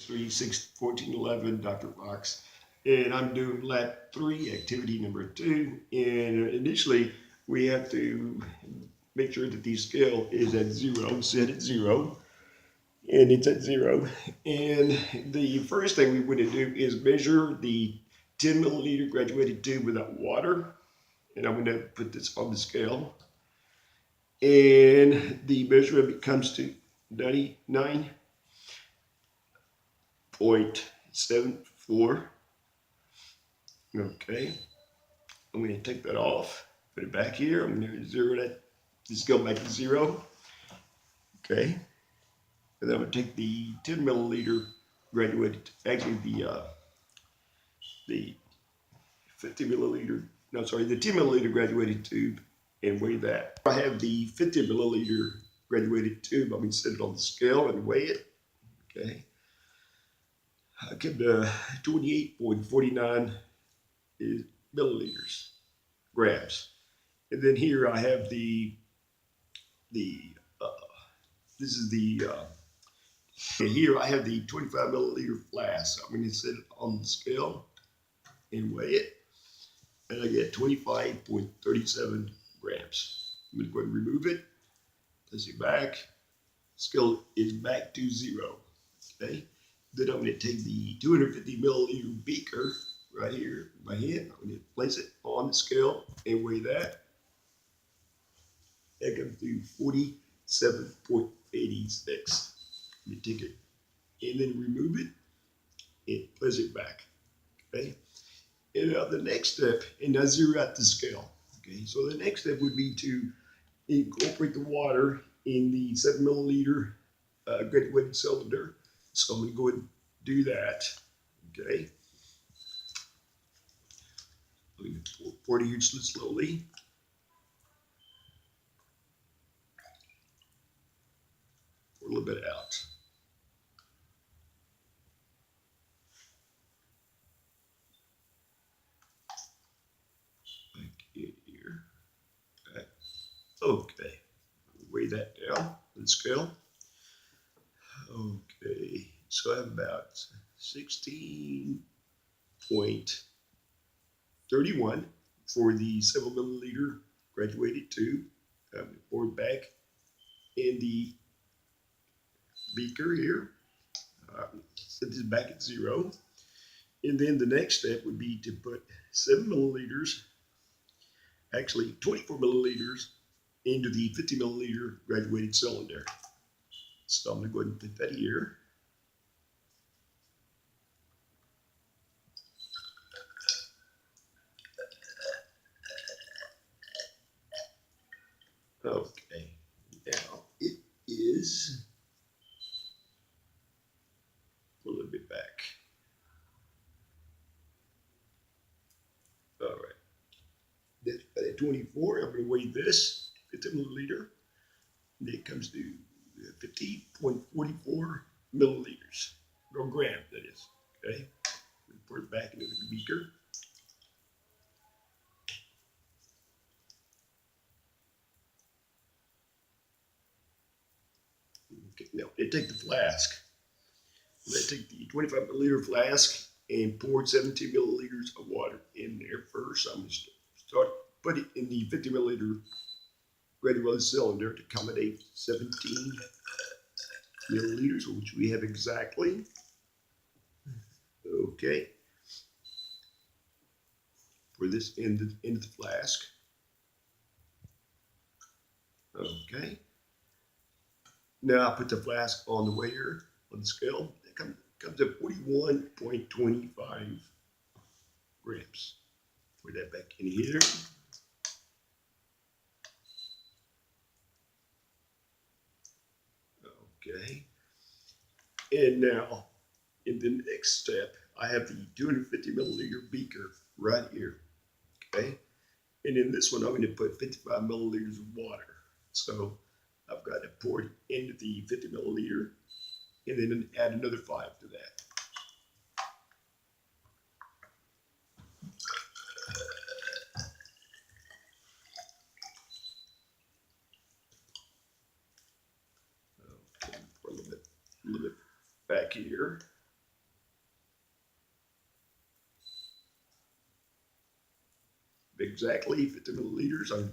3, 6, 14, 11, Dr. Fox. And I'm doing lab 3, activity number 2. And initially, we have to make sure that the scale is at 0, set at 0. And it's at 0. And the first thing we want to do is measure the 10 milliliter graduated tube without water. And I'm going to put this on the scale. And the measurement comes to 99.74. Okay, I'm going to take that off, put it back here. I'm going to zero that, just go back to 0. Okay, and then I'm going to take the 10 milliliter graduated, actually the 50 milliliter, no, sorry, the 10 milliliter graduated tube and weigh that. I have the 50 milliliter graduated tube. I'm going to set it on the scale and weigh it. Okay, I get 28.49 milliliters, grams. And then here I have this is here I have the 25 milliliter flask. So I'm going to set it on the scale and weigh it. And I get 25.37 grams. I'm going to go ahead and remove it. Place it back. Scale is back to 0. Okay. Then I'm going to take the 250 milliliter beaker right here in my hand. I'm going to place it on the scale and weigh that. That comes to 47.86. Let me take it and then remove it and place it back. Okay. And now the next step, and now zero out the scale. Okay. So the next step would be to incorporate the water in the 7 milliliter graduated cylinder. So I'm going to go ahead and do that. Okay. I'm going to pour it here slowly. Pour a little bit out. Back in here. Okay. Okay. Weigh that down on the scale. Okay. So I have about 16.31 for the 7 milliliter graduated tube. I'm going to pour it back in the beaker here. Set this back at 0. And then the next step would be to put 7 milliliters, actually 24 milliliters, into the 50 milliliter graduated cylinder. So I'm going to go ahead and put that here. Okay, now it is a little bit back. All right, at 24, I'm going to weigh this 50 milliliter. And it comes to 50.44 milliliters, or grams, that is. Okay, pour it back into the beaker. Okay, now I take the flask. I take the 25 milliliter flask and pour 17 milliliters of water in there first. I'm going to start put it in the 50 milliliter graduated cylinder to accommodate 17 milliliters, which we have exactly. Okay. Pour this into the flask. Okay. Now I put the flask on the weigher on the scale. It comes to 41.25 grams. Put that back in here. Okay. And now in the next step, I have the 250 milliliter beaker right here. Okay. And in this one, I'm going to put 55 milliliters of water. So I've got to pour it into the 50 milliliter and then add another 5 to that. Okay, pour a little bit back here. exactly 50 milliliters. I'm